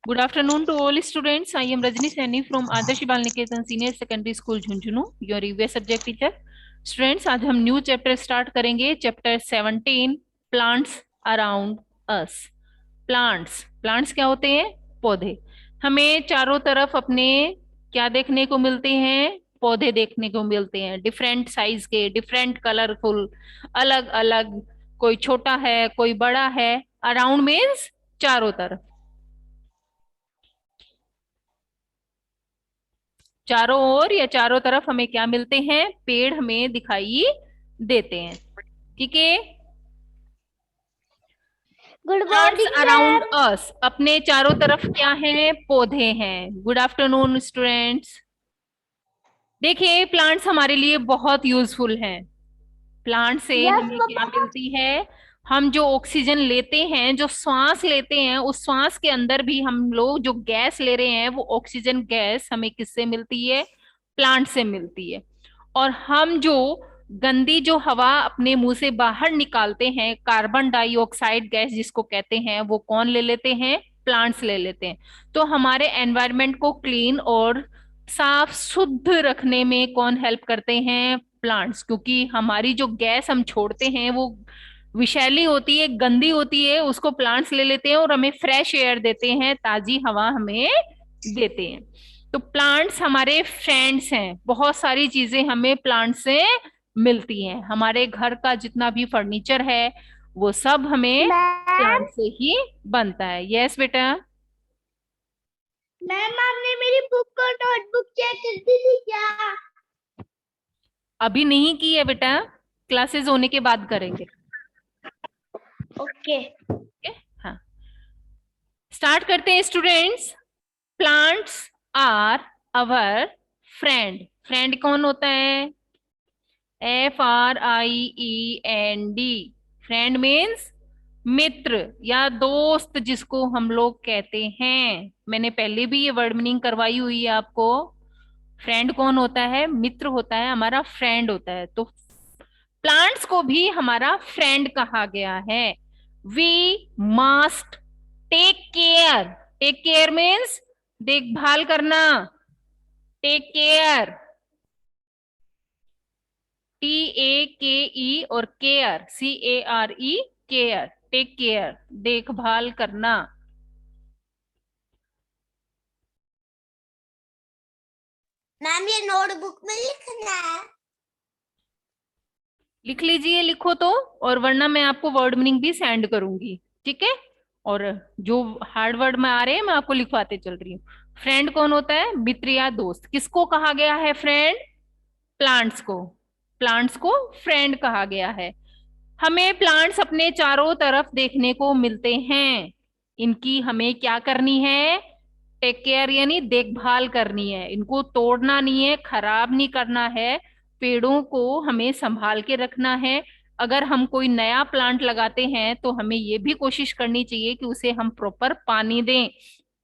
Good afternoon to all students. I am Rajni Saini from Adarsh Balniketan Senior Secondary School Jhunjhunu, your EVS subject teacher. Students, आज हम new chapter start करेंगे, chapter 17, plants around us. Plants क्या होते हैं? पौधे। हमें चारों तरफ अपने क्या देखने को मिलते हैं? पौधे देखने को मिलते हैं, डिफरेंट साइज के, डिफरेंट कलरफुल, अलग अलग। कोई छोटा है, कोई बड़ा है। अराउंड मीन्स चारों तरफ। चारों ओर या चारों तरफ हमें क्या मिलते हैं? पेड़ हमें दिखाई देते हैं। ठीक है। Good plants morning around ma'am. Us, अपने चारों तरफ क्या है? पौधे हैं। Good afternoon students. देखिए, प्लांट्स हमारे लिए बहुत यूजफुल हैं। प्लांट से यस हमें क्या मम्मा। मिलती है? हम जो ऑक्सीजन लेते हैं, जो श्वास लेते हैं, उस श्वास के अंदर भी हम लोग जो गैस ले रहे हैं, वो ऑक्सीजन गैस हमें किससे मिलती है? प्लांट से मिलती है। और हम जो गंदी जो हवा अपने मुंह से बाहर निकालते हैं, कार्बन डाइऑक्साइड गैस जिसको कहते हैं, वो कौन ले लेते हैं? प्लांट्स ले लेते हैं। तो हमारे एनवायरनमेंट को क्लीन और साफ शुद्ध रखने में कौन हेल्प करते हैं? प्लांट्स। क्योंकि हमारी जो गैस हम छोड़ते हैं वो विषैली होती है, गंदी होती है, उसको प्लांट्स ले लेते हैं और हमें फ्रेश एयर देते हैं, ताजी हवा हमें देते हैं। तो प्लांट्स हमारे फ्रेंड्स हैं। बहुत सारी चीजें हमें प्लांट से मिलती हैं। हमारे घर का जितना भी फर्नीचर है, वो सब हमें मैम प्लांट से ही बनता है। यस बेटा। मैम आपने मेरी बुक और नोटबुक चेक कर दी थी क्या? अभी नहीं की है बेटा, क्लासेस होने के बाद करेंगे। ओके। ठीक है। हाँ, स्टार्ट करते हैं students. Plants are our friend. Friend कौन होता है? FRIEND। फ्रेंड मीन्स मित्र या दोस्त, जिसको हम लोग कहते हैं। मैंने पहले भी ये वर्ड मीनिंग करवाई हुई है आपको। फ्रेंड कौन होता है? मित्र होता है, हमारा फ्रेंड होता है। तो प्लांट्स को भी हमारा फ्रेंड कहा गया है। We must take care. Take care means देखभाल करना। टेक केयर, TAKE, और care, CARE, care. Take care, देखभाल करना। मैम ये नोटबुक में लिखना है। लिख लीजिए, लिखो तो। और वरना मैं आपको वर्ड मीनिंग भी सेंड करूंगी। ठीक है। और जो हार्ड वर्ड में आ रहे हैं, मैं आपको लिखवाते चल रही हूँ। फ्रेंड कौन होता है? मित्र या दोस्त। किसको कहा गया है फ्रेंड? प्लांट्स को। प्लांट्स को फ्रेंड कहा गया है। हमें प्लांट्स अपने चारों तरफ देखने को मिलते हैं। इनकी हमें क्या करनी है? टेक केयर, यानी देखभाल करनी है। इनको तोड़ना नहीं है, खराब नहीं करना है। पेड़ों को हमें संभाल के रखना है। अगर हम कोई नया प्लांट लगाते हैं तो हमें ये भी कोशिश करनी चाहिए कि उसे हम प्रॉपर पानी दें,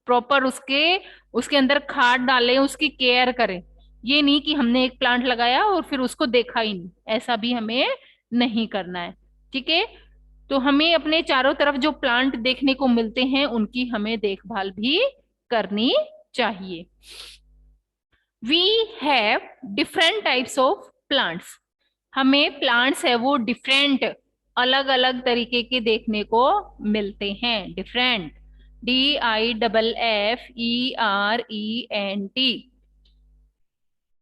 प्रॉपर उसके उसके अंदर खाद डालें, उसकी केयर करें। ये नहीं कि हमने एक प्लांट लगाया और फिर उसको देखा ही नहीं, ऐसा भी हमें नहीं करना है। ठीक है। तो हमें अपने चारों तरफ जो प्लांट देखने को मिलते हैं, उनकी हमें देखभाल भी करनी चाहिए। We have different types of plants. हमें प्लांट्स है वो डिफरेंट, अलग अलग तरीके के देखने को मिलते हैं। Different, DIFFERENT।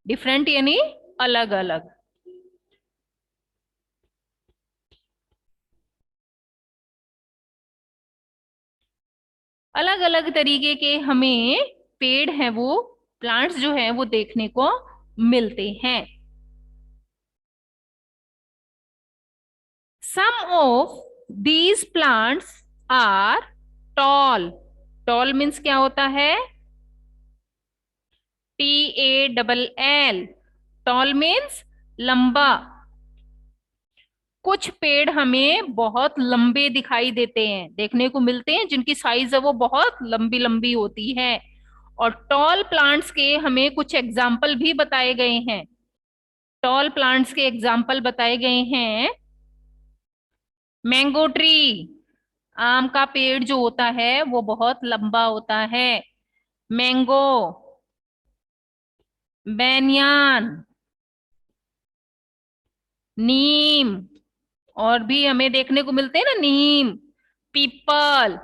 डिफरेंट यानी अलग अलग। अलग अलग तरीके के हमें पेड़ हैं वो, प्लांट्स जो हैं वो देखने को मिलते हैं। Some of these plants are tall. Tall means क्या होता है? TALL। टॉल मीन्स लंबा। कुछ पेड़ हमें बहुत लंबे दिखाई देते हैं, देखने को मिलते हैं, जिनकी साइज है वो बहुत लंबी लंबी होती है। और टॉल प्लांट्स के हमें कुछ एग्जाम्पल भी बताए गए हैं। टॉल प्लांट्स के एग्जाम्पल बताए गए हैं। मैंगो ट्री, आम का पेड़ जो होता है वो बहुत लंबा होता है। मैंगो, बैनियान, नीम, और भी हमें देखने को मिलते हैं ना, नीम, पीपल,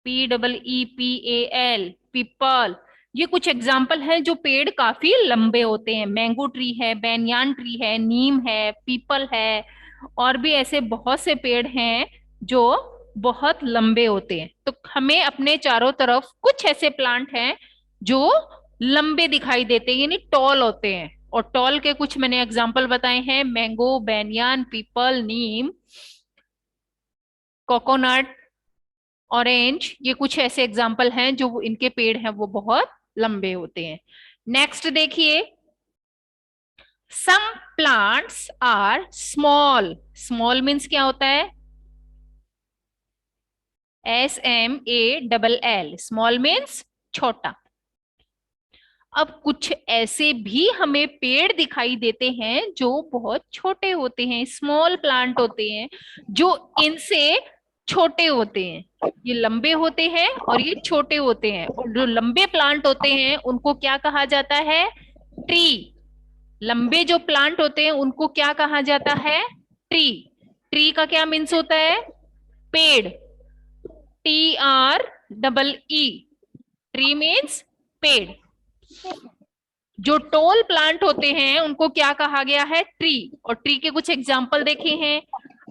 PEEPAL, पीपल। ये कुछ एग्जाम्पल हैं जो पेड़ काफी लंबे होते हैं। मैंगो ट्री है, बैनियान ट्री है, नीम है, पीपल है, और भी ऐसे बहुत से पेड़ हैं जो बहुत लंबे होते हैं। तो हमें अपने चारों तरफ कुछ ऐसे प्लांट हैं जो लंबे दिखाई देते हैं, यानी टॉल होते हैं। और टॉल के कुछ मैंने एग्जाम्पल बताए हैं, मैंगो, बैनियान, पीपल, नीम, कोकोनट, ऑरेंज। ये कुछ ऐसे एग्जाम्पल हैं जो इनके पेड़ हैं वो बहुत लंबे होते हैं। नेक्स्ट देखिए, some plants are small. Small means क्या होता है? SMALL, स्मॉल मीन्स छोटा। अब कुछ ऐसे भी हमें पेड़ दिखाई देते हैं जो बहुत छोटे होते हैं, स्मॉल प्लांट होते हैं, जो इनसे छोटे होते हैं। ये लंबे होते हैं और ये छोटे होते हैं। और जो लंबे प्लांट होते हैं उनको क्या कहा जाता है? ट्री। लंबे जो प्लांट होते हैं उनको क्या कहा जाता है? ट्री। ट्री का क्या मीन्स होता है? पेड़। TREE, ट्री मीन्स पेड़। जो टोल प्लांट होते हैं उनको क्या कहा गया है? ट्री। और ट्री के कुछ एग्जाम्पल देखे हैं।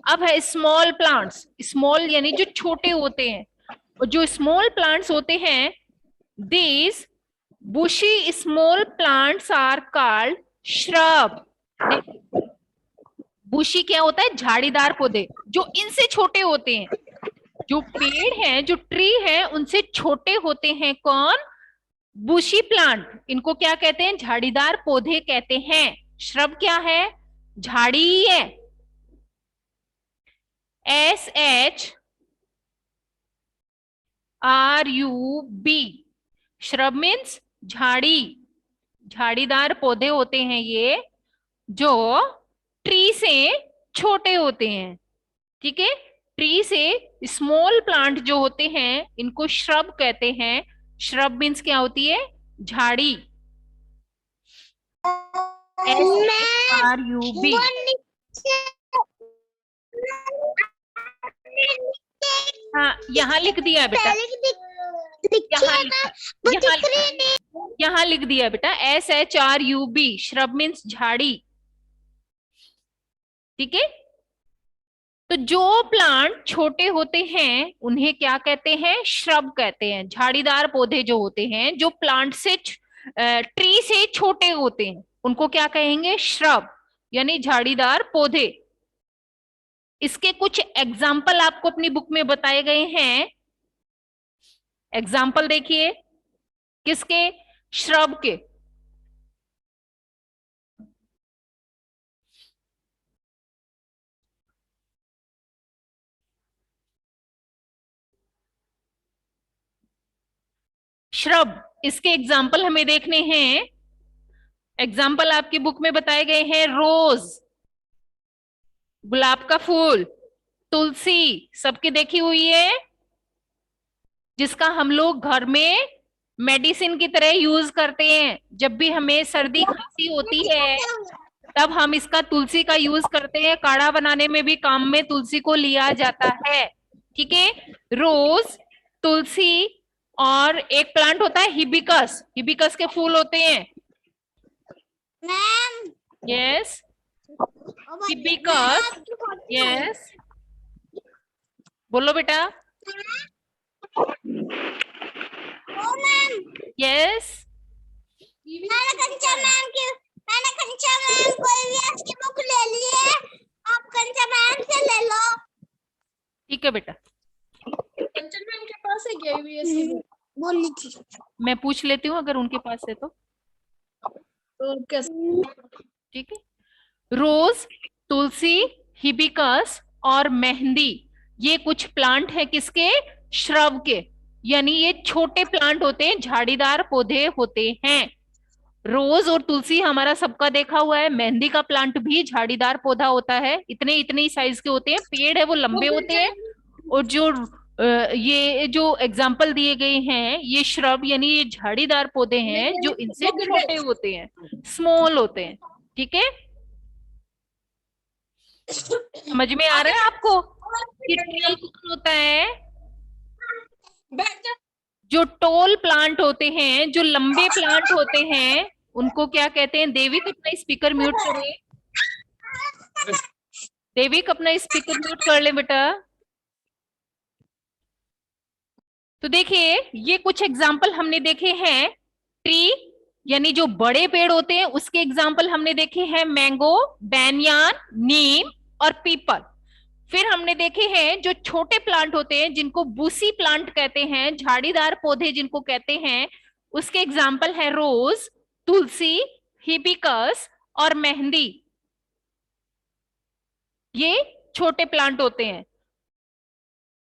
अब है स्मॉल प्लांट्स। स्मॉल यानी जो छोटे होते हैं। और जो स्मॉल प्लांट्स होते हैं, these bushy small plants are called shrub. Bushy क्या होता है? झाड़ीदार पौधे जो इनसे छोटे होते हैं। जो पेड़ हैं, जो ट्री है, उनसे छोटे होते हैं कौन? बुशी प्लांट। इनको क्या कहते हैं? झाड़ीदार पौधे कहते हैं। श्रब क्या है? झाड़ी ही है। SHRUB, श्रब मीन्स झाड़ी। झाड़ीदार पौधे होते हैं ये, जो ट्री से छोटे होते हैं। ठीक है, ट्री से स्मॉल प्लांट जो होते हैं इनको श्रब कहते हैं। श्रब मीन्स क्या होती है? झाड़ी। SHRUB। हाँ, यहाँ लिख दिया बेटा। यहाँ लिख दिया बेटा, SHRUB, श्रब मीन्स झाड़ी। ठीक है, तो जो प्लांट छोटे होते हैं उन्हें क्या कहते हैं? श्रब कहते हैं। झाड़ीदार पौधे जो होते हैं, जो प्लांट से ट्री से छोटे होते हैं, उनको क्या कहेंगे? श्रब, यानी झाड़ीदार पौधे। इसके कुछ एग्जाम्पल आपको अपनी बुक में बताए गए हैं। एग्जाम्पल देखिए, किसके? श्रब के। श्रब, इसके एग्जाम्पल हमें देखने हैं। एग्जाम्पल आपकी बुक में बताए गए हैं, रोज, गुलाब का फूल, तुलसी सबकी देखी हुई है, जिसका हम लोग घर में मेडिसिन की तरह यूज करते हैं। जब भी हमें सर्दी खांसी होती है तब हम इसका, तुलसी का यूज करते हैं। काढ़ा बनाने में भी काम में तुलसी को लिया जाता है। ठीक है, रोज, तुलसी, और एक प्लांट होता है हिबिकस। हिबिकस के फूल होते हैं। Ma'am, yes, hibiscus. यस, बोलो बेटा। यस, मैंने कंचा मैम कोई भी आपकी बुक ले ली है, आप कंचा मैम से ले लो। ठीक है बेटा, कंचन मैम के पास है क्या ईवीएस की बुक? बोली थी। मैं पूछ लेती हूँ अगर उनके पास है तो। कैसे? ठीक है, रोज, तुलसी, हिबिकस और मेहंदी, ये कुछ प्लांट है किसके? श्रब के। यानी ये छोटे प्लांट होते हैं, झाड़ीदार पौधे होते हैं। रोज और तुलसी हमारा सबका देखा हुआ है। मेहंदी का प्लांट भी झाड़ीदार पौधा होता है। इतने इतने साइज के होते हैं। पेड़ है वो लंबे होते हैं और ये जो एग्जाम्पल दिए गए हैं ये श्रब यानी ये झाड़ीदार पौधे हैं जो इनसे छोटे होते हैं, स्मॉल होते हैं। ठीक है, समझ में आ रहा है आपको कि ट्री कौन होता है? जो टॉल प्लांट होते हैं, जो लंबे प्लांट होते हैं, उनको क्या कहते हैं? देविक अपना स्पीकर म्यूट करें। देविक अपना स्पीकर म्यूट कर ले बेटा। तो देखिए ये कुछ एग्जाम्पल हमने देखे हैं। ट्री यानी जो बड़े पेड़ होते हैं उसके एग्जाम्पल हमने देखे हैं, मैंगो, बैनियान, नीम और पीपल। फिर हमने देखे हैं जो छोटे प्लांट होते हैं जिनको बूसी प्लांट कहते हैं, झाड़ीदार पौधे जिनको कहते हैं, उसके एग्जाम्पल है रोज, तुलसी, हिबिस्कस और मेहंदी। ये छोटे प्लांट होते हैं।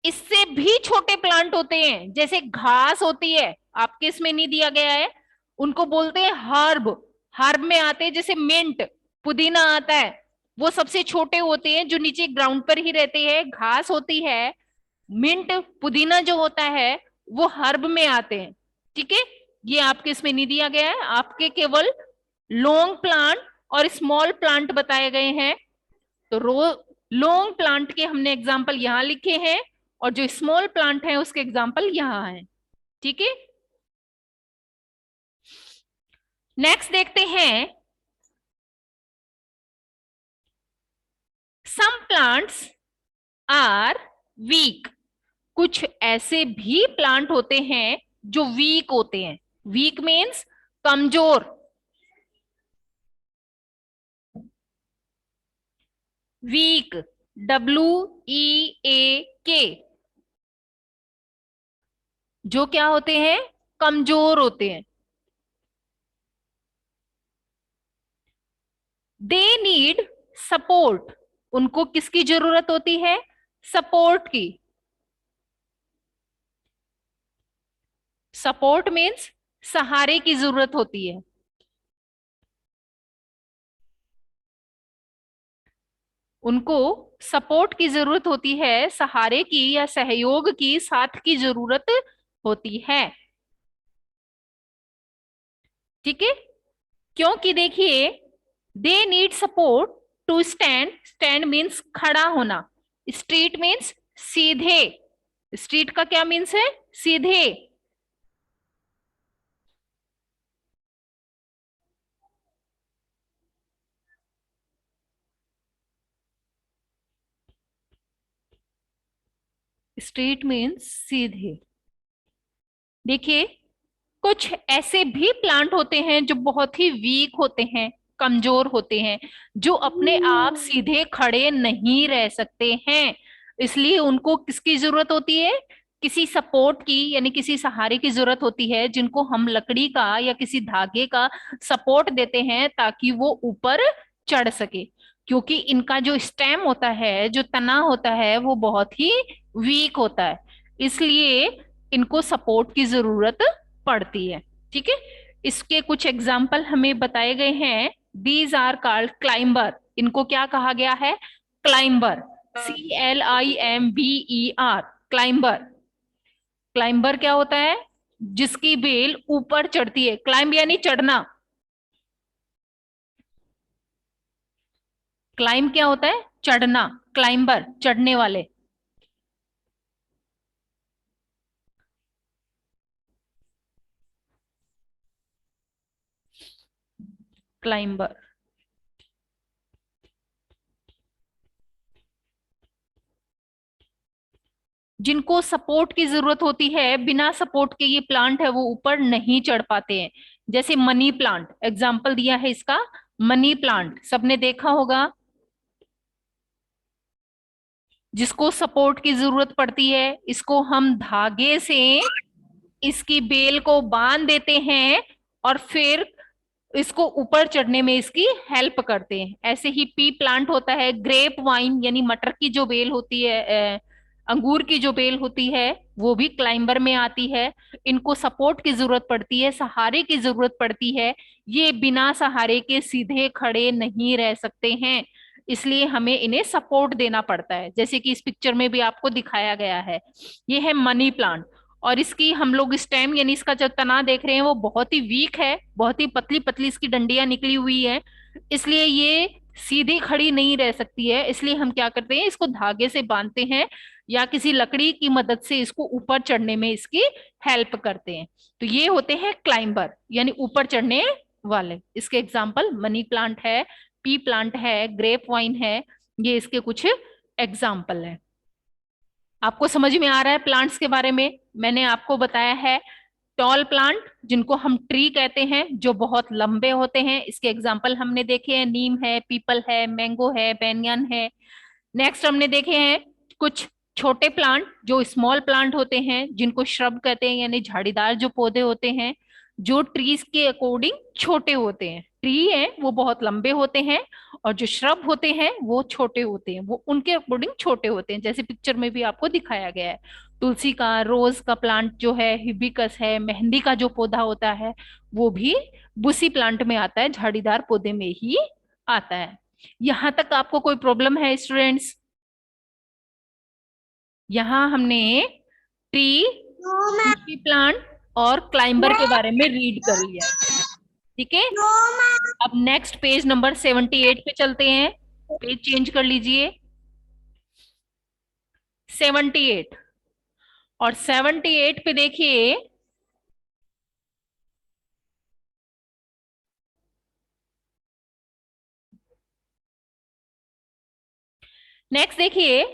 इससे भी छोटे प्लांट होते हैं, जैसे घास होती है, आपके इसमें नहीं दिया गया है, उनको बोलते हैं हर्ब। हर्ब में आते हैं जैसे मिंट, पुदीना आता है, वो सबसे छोटे होते हैं जो नीचे ग्राउंड पर ही रहते हैं। घास होती है, मिंट, पुदीना जो होता है वो हर्ब में आते हैं। ठीक है, ये आपके इसमें नहीं दिया गया है, आपके केवल लॉन्ग प्लांट और स्मॉल प्लांट बताए गए हैं। तो लॉन्ग प्लांट के हमने एग्जाम्पल यहां लिखे हैं और जो स्मॉल प्लांट है उसके एग्जाम्पल यहां है। ठीक है, नेक्स्ट देखते हैं, सम प्लांट्स आर वीक। कुछ ऐसे भी प्लांट होते हैं जो वीक होते हैं। वीक मीन्स कमजोर। वीक, WEAK, जो क्या होते हैं? कमजोर होते हैं। दे नीड सपोर्ट। उनको किसकी जरूरत होती है? सपोर्ट की। सपोर्ट मीन्स सहारे की जरूरत होती है। उनको सपोर्ट की जरूरत होती है, सहारे की या सहयोग की, साथ की जरूरत होती है। ठीक है, क्योंकि देखिए they need support to stand. Stand means खड़ा होना। स्ट्रीट मीन्स सीधे। स्ट्रीट का क्या मीन्स है? सीधे। स्ट्रेट मीन्स सीधे। देखिए कुछ ऐसे भी प्लांट होते हैं जो बहुत ही वीक होते हैं, कमजोर होते हैं, जो अपने आप सीधे खड़े नहीं रह सकते हैं। इसलिए उनको किसकी जरूरत होती है? किसी सपोर्ट की, यानी किसी सहारे की जरूरत होती है, जिनको हम लकड़ी का या किसी धागे का सपोर्ट देते हैं ताकि वो ऊपर चढ़ सके। क्योंकि इनका जो स्टेम होता है, जो तना होता है, वो बहुत ही वीक होता है, इसलिए इनको सपोर्ट की जरूरत पड़ती है। ठीक है, इसके कुछ एग्जाम्पल हमें बताए गए हैं। These are called climber. इनको क्या कहा गया है? क्लाइंबर। CLIMBER, climber. क्लाइंबर क्या होता है? जिसकी बेल ऊपर चढ़ती है। क्लाइंब यानी चढ़ना। क्लाइंब क्या होता है? चढ़ना। क्लाइंबर चढ़ने वाले। क्लाइंबर। जिनको सपोर्ट की जरूरत होती है, बिना सपोर्ट के ये प्लांट है वो ऊपर नहीं चढ़ पाते हैं। जैसे मनी प्लांट एग्जाम्पल दिया है इसका। मनी प्लांट सबने देखा होगा, जिसको सपोर्ट की जरूरत पड़ती है। इसको हम धागे से इसकी बेल को बांध देते हैं और फिर इसको ऊपर चढ़ने में इसकी हेल्प करते हैं। ऐसे ही पी प्लांट होता है। ग्रेप वाइन यानी मटर की जो बेल होती है, अंगूर की जो बेल होती है, वो भी क्लाइंबर में आती है। इनको सपोर्ट की जरूरत पड़ती है, सहारे की जरूरत पड़ती है। ये बिना सहारे के सीधे खड़े नहीं रह सकते हैं, इसलिए हमें इन्हें सपोर्ट देना पड़ता है, जैसे कि इस पिक्चर में भी आपको दिखाया गया है। ये है मनी प्लांट, और इसकी हम लोग स्टेम यानी इसका जो तना देख रहे हैं वो बहुत ही वीक है, बहुत ही पतली पतली इसकी डंडियां निकली हुई है, इसलिए ये सीधी खड़ी नहीं रह सकती है। इसलिए हम क्या करते हैं, इसको धागे से बांधते हैं या किसी लकड़ी की मदद से इसको ऊपर चढ़ने में इसकी हेल्प करते हैं। तो ये होते हैं क्लाइंबर यानी ऊपर चढ़ने वाले। इसके एग्जाम्पल मनी प्लांट है, पी प्लांट है, ग्रेप वाइन है, ये इसके कुछ एग्जाम्पल है। आपको समझ में आ रहा है प्लांट्स के बारे में? मैंने आपको बताया है टॉल प्लांट जिनको हम ट्री कहते हैं, जो बहुत लंबे होते हैं, इसके एग्जाम्पल हमने देखे हैं, नीम है, पीपल है, मैंगो है, बेनियन है। नेक्स्ट हमने देखे हैं कुछ छोटे प्लांट जो स्मॉल प्लांट होते हैं, जिनको श्रब कहते हैं, यानी झाड़ीदार जो पौधे होते हैं, जो ट्रीज के अकॉर्डिंग छोटे होते हैं। ट्री है वो बहुत लंबे होते हैं, और जो श्रब होते हैं वो छोटे होते हैं, वो उनके अकॉर्डिंग छोटे होते हैं, जैसे पिक्चर में भी आपको दिखाया गया है। तुलसी का, रोज का प्लांट जो है, हिबिस्कस है, मेहंदी का जो पौधा होता है वो भी बुसी प्लांट में आता है, झाड़ीदार पौधे में ही आता है। यहां तक आपको कोई प्रॉब्लम है स्टूडेंट्स? यहाँ हमने ट्री, नो मैम। बुशी प्लांट और क्लाइंबर के बारे में रीड कर लिया है। ठीक है, नो मैम। अब नेक्स्ट पेज नंबर 78 पे चलते हैं। पेज चेंज कर लीजिए, 78। और 78 पे देखिए, नेक्स्ट देखिए,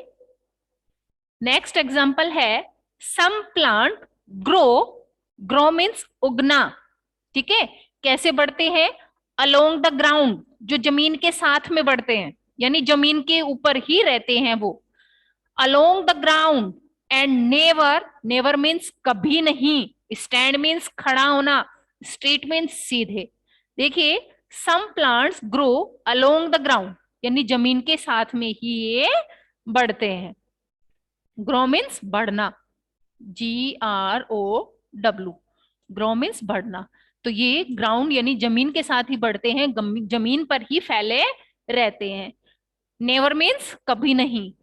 नेक्स्ट एग्जांपल है some plant grow, grow means उगना। ठीक है, कैसे बढ़ते हैं? अलोंग द ग्राउंड, जो जमीन के साथ में बढ़ते हैं, यानी जमीन के ऊपर ही रहते हैं वो। Along the ground and never, never means कभी नहीं, स्टैंड मीन्स खड़ा होना, स्ट्रेट मीन्स सीधे। देखिए, some plants grow along the ground, यानी जमीन के साथ में ही ये बढ़ते हैं। ग्रो मीन्स बढ़ना, GROW, ग्रो मीन्स बढ़ना। तो ये ग्राउंड यानी जमीन के साथ ही बढ़ते हैं, जमीन पर ही फैले रहते हैं। नेवर मीन्स कभी नहीं,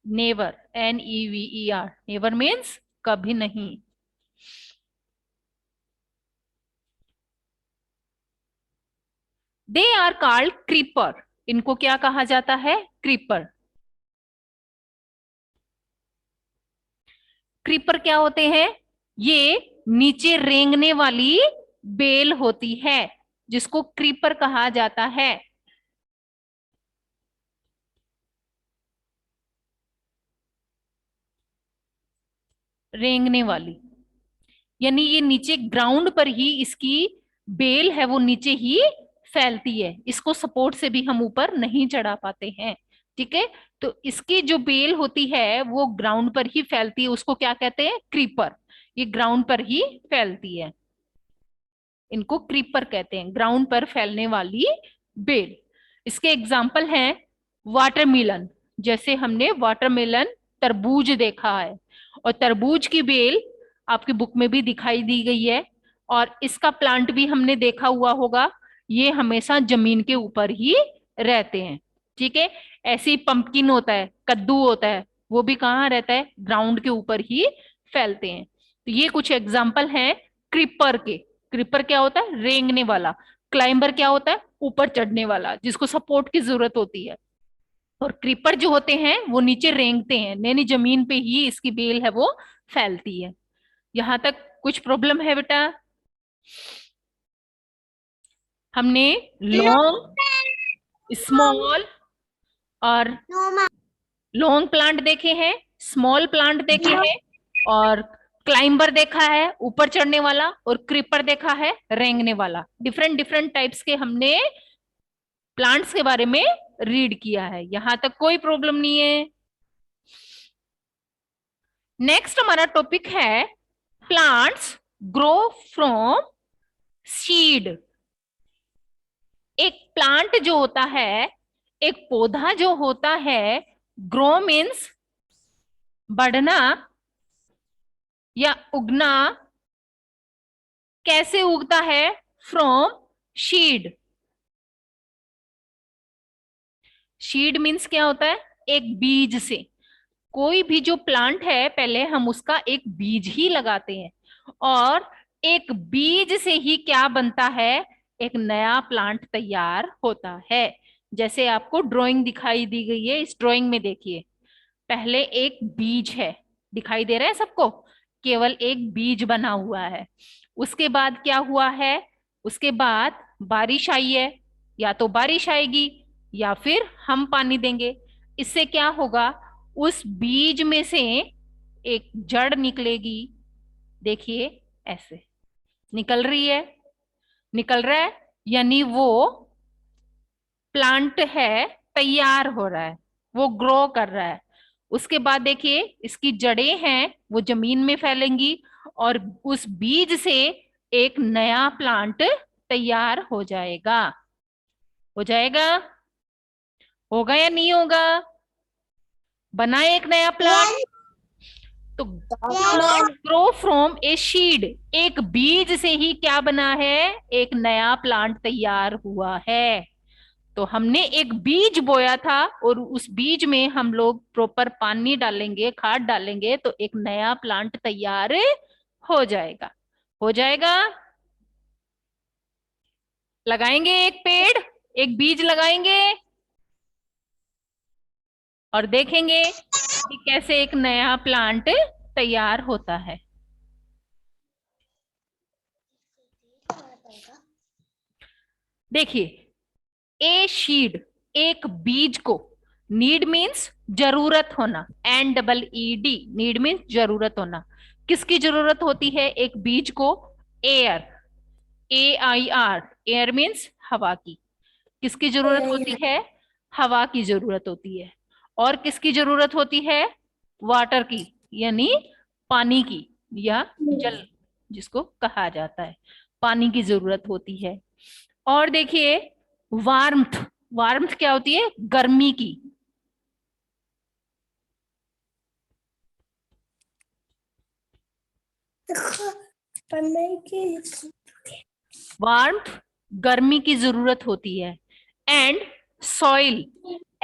नेवर, NEVER, नेवर मीन्स कभी नहीं। दे आर कॉल्ड क्रीपर, इनको क्या कहा जाता है? क्रीपर। क्रीपर क्या होते हैं? ये नीचे रेंगने वाली बेल होती है, जिसको क्रीपर कहा जाता है। रेंगने वाली, यानी ये नीचे ग्राउंड पर ही इसकी बेल है वो नीचे ही फैलती है, इसको सपोर्ट से भी हम ऊपर नहीं चढ़ा पाते हैं। ठीक है, तो इसकी जो बेल होती है वो ग्राउंड पर ही फैलती है, उसको क्या कहते हैं? क्रीपर। ये ग्राउंड पर ही फैलती है, इनको क्रीपर कहते हैं, ग्राउंड पर फैलने वाली बेल। इसके एग्जाम्पल हैं वाटरमेलन, जैसे हमने वाटरमेलन, तरबूज देखा है, और तरबूज की बेल आपकी बुक में भी दिखाई दी गई है, और इसका प्लांट भी हमने देखा हुआ होगा, ये हमेशा जमीन के ऊपर ही रहते हैं। ठीक है, ऐसे ही पंपकिन होता है, कद्दू होता है, वो भी कहाँ रहता है? ग्राउंड के ऊपर ही फैलते हैं। तो ये कुछ एग्जाम्पल हैं क्रीपर के। क्रीपर क्या होता है? रेंगने वाला। क्लाइंबर क्या होता है? ऊपर चढ़ने वाला, जिसको सपोर्ट की जरूरत होती है। और क्रीपर जो होते हैं वो नीचे रेंगते हैं, यानी जमीन पे ही इसकी बेल है वो फैलती है। यहां तक कुछ प्रॉब्लम है बेटा? हमने नो लॉन्ग, स्मॉल और नो मैम। लॉन्ग प्लांट देखे हैं, स्मॉल प्लांट देखे हैं, और क्लाइंबर देखा है ऊपर चढ़ने वाला, और क्रीपर देखा है रेंगने वाला। डिफरेंट डिफरेंट टाइप्स के हमने प्लांट्स के बारे में रीड किया है। यहां तक कोई प्रॉब्लम नहीं है? नेक्स्ट हमारा टॉपिक है प्लांट्स ग्रो फ्रॉम सीड। एक प्लांट जो होता है, एक पौधा जो होता है, ग्रो मीन्स बढ़ना या उगना। कैसे उगता है? फ्रॉम सीड, सीड मीन्स क्या होता है? एक बीज से। कोई भी जो प्लांट है पहले हम उसका एक बीज ही लगाते हैं, और एक बीज से ही क्या बनता है? एक नया प्लांट तैयार होता है। जैसे आपको ड्राइंग दिखाई दी गई है, इस ड्राइंग में देखिए, पहले एक बीज है, दिखाई दे रहा है सबको? केवल एक बीज बना हुआ है। उसके बाद क्या हुआ है? उसके बाद बारिश आई है, या तो बारिश आएगी या फिर हम पानी देंगे। इससे क्या होगा? उस बीज में से एक जड़ निकलेगी। देखिए, ऐसे निकल रही है, निकल रहा है, यानी वो प्लांट है, तैयार हो रहा है, वो ग्रो कर रहा है। उसके बाद देखिए, इसकी जड़ें हैं वो जमीन में फैलेंगी, और उस बीज से एक नया प्लांट तैयार हो जाएगा। हो जाएगा? होगा या नहीं होगा? बना एक नया प्लांट। तो ग्रो फ्रॉम ए सीड, एक बीज से ही क्या बना है? एक नया प्लांट तैयार हुआ है। तो हमने एक बीज बोया था, और उस बीज में हम लोग प्रॉपर पानी डालेंगे, खाद डालेंगे, तो एक नया प्लांट तैयार हो जाएगा। हो जाएगा? लगाएंगे एक पेड़, एक बीज लगाएंगे, और देखेंगे कि कैसे एक नया प्लांट तैयार होता है। देखिए, ए शीड, एक बीज को, नीड मीन्स जरूरत होना, N double E D, need means जरूरत होना। किसकी जरूरत होती है एक बीज को? Air, A I R, air means हवा की। किसकी जरूरत होती है? हवा की जरूरत होती है। और किसकी जरूरत होती है? वाटर की, यानी पानी की, या जल जिसको कहा जाता है, पानी की जरूरत होती है। और देखिए, वार्मथ, वार्मथ क्या होती है? गर्मी की। वार्मथ, गर्मी की जरूरत होती है। And soil,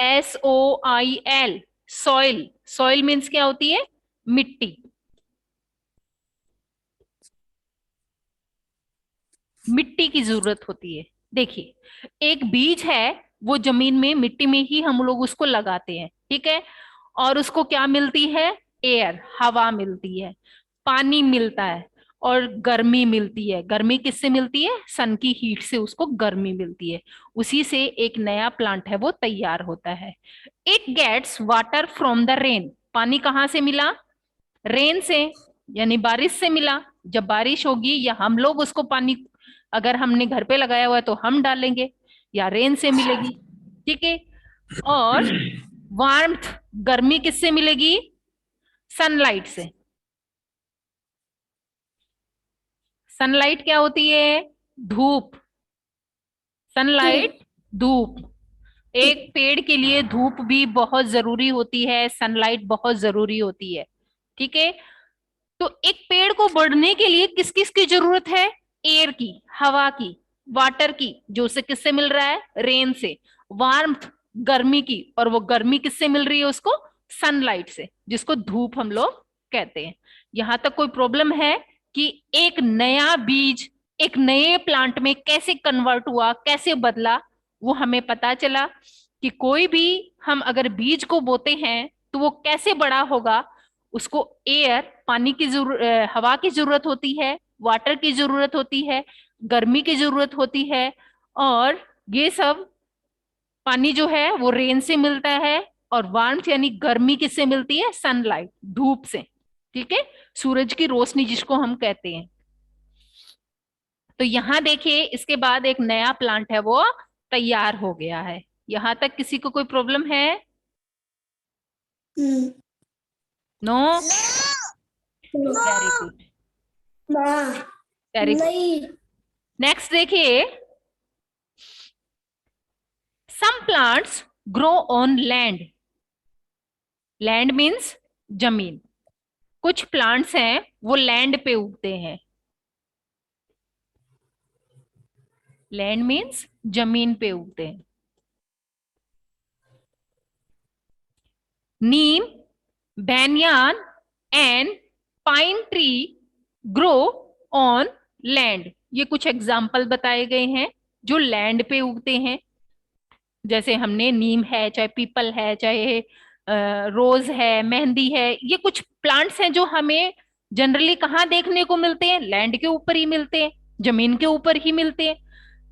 SOIL, soil, soil means क्या होती है? मिट्टी। मिट्टी की जरूरत होती है। देखिए, एक बीज है, वो जमीन में, मिट्टी में ही हम लोग उसको लगाते हैं, ठीक है? और उसको क्या मिलती है? एयर, हवा मिलती है, पानी मिलता है, और गर्मी मिलती है। गर्मी किससे मिलती है? सन की हीट से उसको गर्मी मिलती है। उसी से एक नया प्लांट है वो तैयार होता है। It gets water from the rain, पानी कहाँ से मिला? रेन से, यानी बारिश से मिला। जब बारिश होगी, या हम लोग उसको पानी, अगर हमने घर पे लगाया हुआ है तो हम डालेंगे, या रेन से मिलेगी, ठीक है? और वार्मथ, गर्मी किससे मिलेगी? सनलाइट से। सनलाइट क्या होती है? धूप। सनलाइट, धूप। एक पेड़ के लिए धूप भी बहुत जरूरी होती है, सनलाइट बहुत जरूरी होती है, ठीक है? तो एक पेड़ को बढ़ने के लिए किस किस की जरूरत है? एयर की, हवा की, वाटर की, जो उसे किससे मिल रहा है? रेन से। वार्मथ, गर्मी की, और वो गर्मी किससे मिल रही है उसको? सनलाइट से, जिसको धूप हम लोग कहते हैं। यहां तक कोई प्रॉब्लम है कि एक नया बीज एक नए प्लांट में कैसे कन्वर्ट हुआ, कैसे बदला? वो हमें पता चला कि कोई भी हम अगर बीज को बोते हैं तो वो कैसे बड़ा होगा। उसको एयर, पानी की जरूरत, हवा की जरूरत होती है, वाटर की जरूरत होती है, गर्मी की जरूरत होती है। और ये सब, पानी जो है वो रेन से मिलता है, और वार्मथ यानी गर्मी किससे मिलती है? सनलाइट, धूप से, ठीक है? सूरज की रोशनी जिसको हम कहते हैं। तो यहां देखिए, इसके बाद एक नया प्लांट है वो तैयार हो गया है। यहां तक किसी को कोई प्रॉब्लम है? No? Very good, very good. Next देखिए, some plants grow on land. Land means जमीन। कुछ प्लांट्स हैं वो लैंड पे उगते हैं। लैंड मीन्स जमीन पे उगते हैं। नीम, banyan and pine tree grow on land। ये कुछ एग्जाम्पल बताए गए हैं जो लैंड पे उगते हैं। जैसे हमने नीम है, चाहे पीपल है, चाहे रोज है, मेहंदी है, ये कुछ प्लांट्स हैं जो हमें जनरली कहाँ देखने को मिलते हैं? लैंड के ऊपर ही मिलते हैं, जमीन के ऊपर ही मिलते हैं।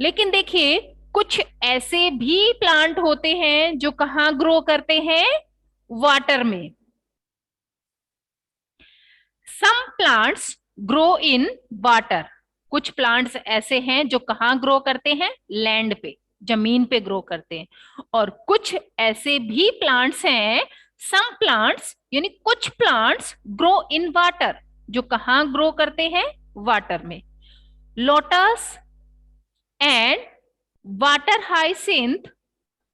लेकिन देखिए कुछ ऐसे भी प्लांट होते हैं जो कहाँ ग्रो करते हैं? वाटर में। Some plants grow in water. कुछ प्लांट्स ऐसे हैं जो कहाँ ग्रो करते हैं? लैंड पे, जमीन पे ग्रो करते हैं। और कुछ ऐसे भी प्लांट्स हैं, सम प्लांट्स यानी कुछ प्लांट्स ग्रो इन वाटर, जो कहाँ ग्रो करते हैं? वाटर में। Lotus and water hyacinth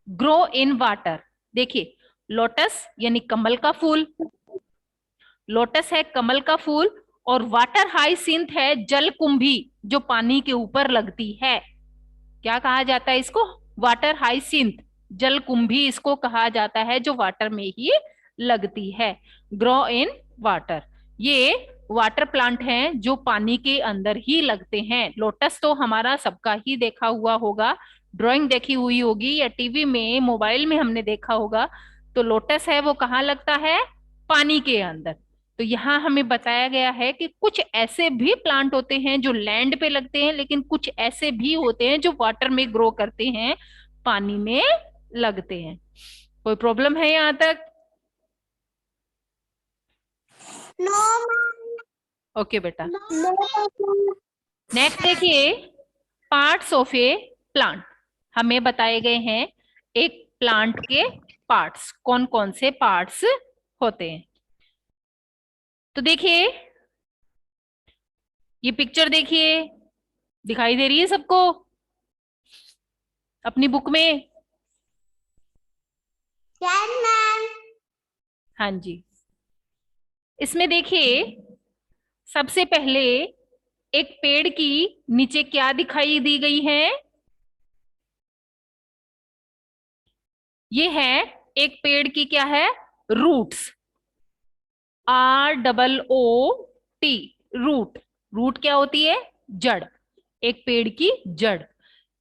grow in water. देखिए लोटस यानी कमल का फूल, लोटस है कमल का फूल, और वाटर हाइसिंथ है जलकुंभी जो पानी के ऊपर लगती है। क्या कहा जाता है इसको? वाटर हाइसिंथ, जलकुंभी इसको कहा जाता है, जो वाटर में ही लगती है। ग्रो इन वाटर, ये वाटर प्लांट हैं जो पानी के अंदर ही लगते हैं। लोटस तो हमारा सबका ही देखा हुआ होगा, ड्राइंग देखी हुई होगी या टीवी में, मोबाइल में हमने देखा होगा। तो लोटस है वो कहाँ लगता है? पानी के अंदर। तो यहाँ हमें बताया गया है कि कुछ ऐसे भी प्लांट होते हैं जो लैंड पे लगते हैं, लेकिन कुछ ऐसे भी होते हैं जो वाटर में ग्रो करते हैं, पानी में लगते हैं। कोई प्रॉब्लम है यहाँ तक? नो ओके बेटा। मैम। नेक्स्ट देखिए, पार्ट्स ऑफ ए प्लांट। हमें बताए गए हैं एक प्लांट के पार्ट्स, कौन कौन से पार्ट्स होते हैं। तो देखिए ये पिक्चर देखिए, दिखाई दे रही है सबको अपनी बुक में? Yes ma'am. हाँ जी। इसमें देखिए सबसे पहले एक पेड़ की नीचे क्या दिखाई दी गई है? ये है एक पेड़ की क्या है? रूट्स। ROOT, root. रूट क्या होती है? जड़, एक पेड़ की जड़।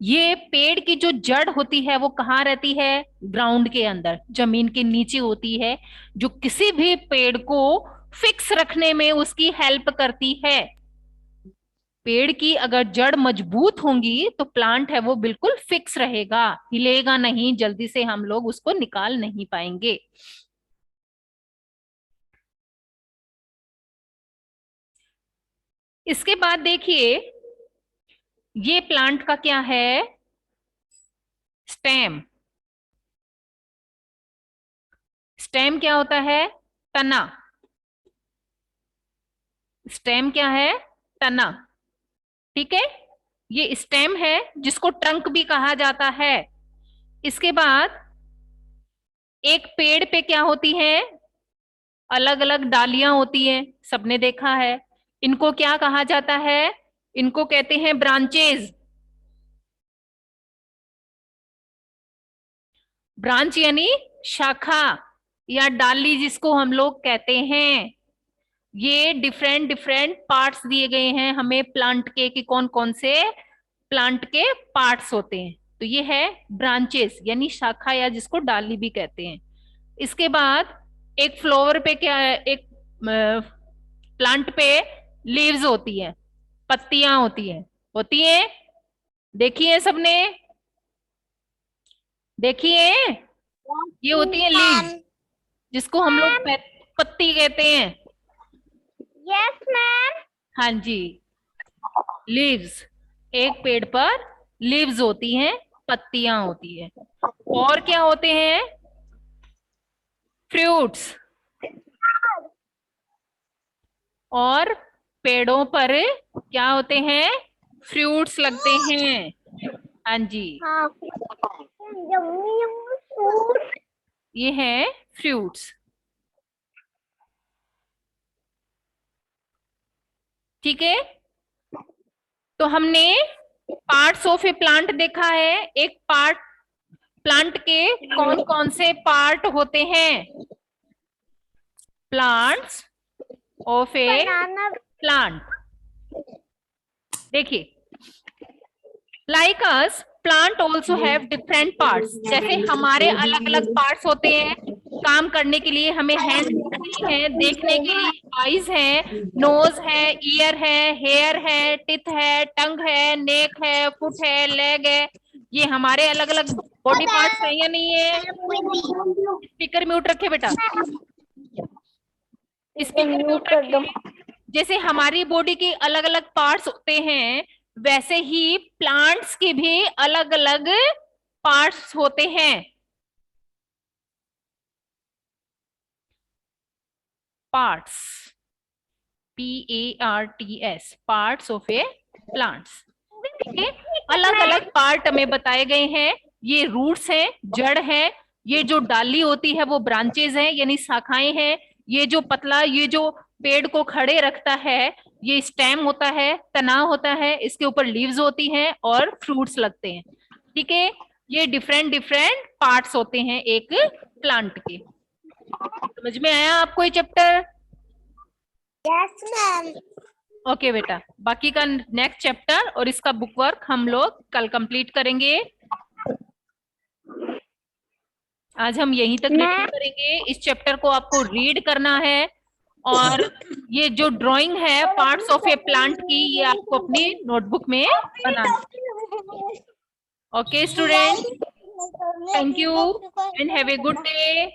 ये पेड़ की जो जड़ होती है वो कहाँ रहती है? ग्राउंड के अंदर, जमीन के नीचे होती है, जो किसी भी पेड़ को फिक्स रखने में उसकी हेल्प करती है। पेड़ की अगर जड़ मजबूत होंगी तो प्लांट है वो बिल्कुल फिक्स रहेगा, हिलेगा नहीं, जल्दी से हम लोग उसको निकाल नहीं पाएंगे। इसके बाद देखिए ये प्लांट का क्या है? स्टेम। स्टेम क्या होता है? तना। स्टेम क्या है? तना। ठीक है, ये स्टेम है जिसको ट्रंक भी कहा जाता है। इसके बाद एक पेड़ पे क्या होती है? अलग अलग डालियां होती हैं, सबने देखा है। इनको क्या कहा जाता है? इनको कहते हैं ब्रांचेज। ब्रांच यानी शाखा या डाली जिसको हम लोग कहते हैं। ये डिफरेंट डिफरेंट पार्ट्स दिए गए हैं हमें प्लांट के, कि कौन कौन से प्लांट के पार्ट्स होते हैं। तो ये है ब्रांचेस यानी शाखा, या जिसको डाली भी कहते हैं। इसके बाद एक फ्लावर पे क्या है? एक प्लांट पे लीव्स होती है, पत्तियां होती हैं, होती हैं, देखी है सबने? देखी है? ये होती है लीव्स, जिसको हम लोग पत्ती कहते हैं। Yes ma'am. हाँ जी, लीव्स। एक पेड़ पर लीव्स होती हैं, पत्तियां होती है। और क्या होते हैं? फ्रूट्स। और पेड़ों पर क्या होते हैं? फ्रूट्स लगते हैं। हाँ जी, हाँ। ये है फ्रूट्स। ठीक है, तो हमने पार्ट्स ऑफ ए प्लांट देखा है। एक पार्ट, प्लांट के कौन कौन से पार्ट होते हैं? Plants of a banana plant. देखिए, like us plant also have different parts. जैसे हमारे अलग अलग पार्ट्स होते हैं काम करने के लिए, हमें हैंड है, देखने के लिए आईज है, नोज है, ईयर है, हेयर है, टिथ है, टंग है, नेक है, फुट है, लेग है। ये हमारे अलग अलग बॉडी पार्ट्स है या नहीं है? स्पीकर म्यूट रखे बेटा, स्पीकर म्यूट रखे। जैसे हमारी बॉडी के अलग अलग पार्ट्स होते हैं, वैसे ही प्लांट्स के भी अलग अलग पार्ट्स होते हैं। Parts, PARTS, parts of A plants. ठीक है, अलग अलग पार्ट हमें बताए गए हैं। ये रूट्स हैं, जड़ है, ये जो डाली होती है वो ब्रांचेस हैं यानी शाखाएं हैं, ये जो पतला, ये जो पेड़ को खड़े रखता है ये स्टेम होता है, तना होता है, इसके ऊपर लीव्स होती हैं और फ्रूट्स लगते हैं। ठीक है, ये डिफरेंट डिफरेंट पार्ट्स होते हैं एक प्लांट के। समझ में आया आपको ये चैप्टर? Yes ma'am. ओके बेटा, बाकी का नेक्स्ट चैप्टर और इसका बुक वर्क हम लोग कल कंप्लीट करेंगे। आज हम यहीं तक रीडिंग करेंगे। इस चैप्टर को आपको रीड करना है और ये जो ड्राइंग है पार्ट्स ऑफ ए प्लांट की, ये आपको अपनी नोटबुक में बनाना है। Okay student, thank you and have a good day.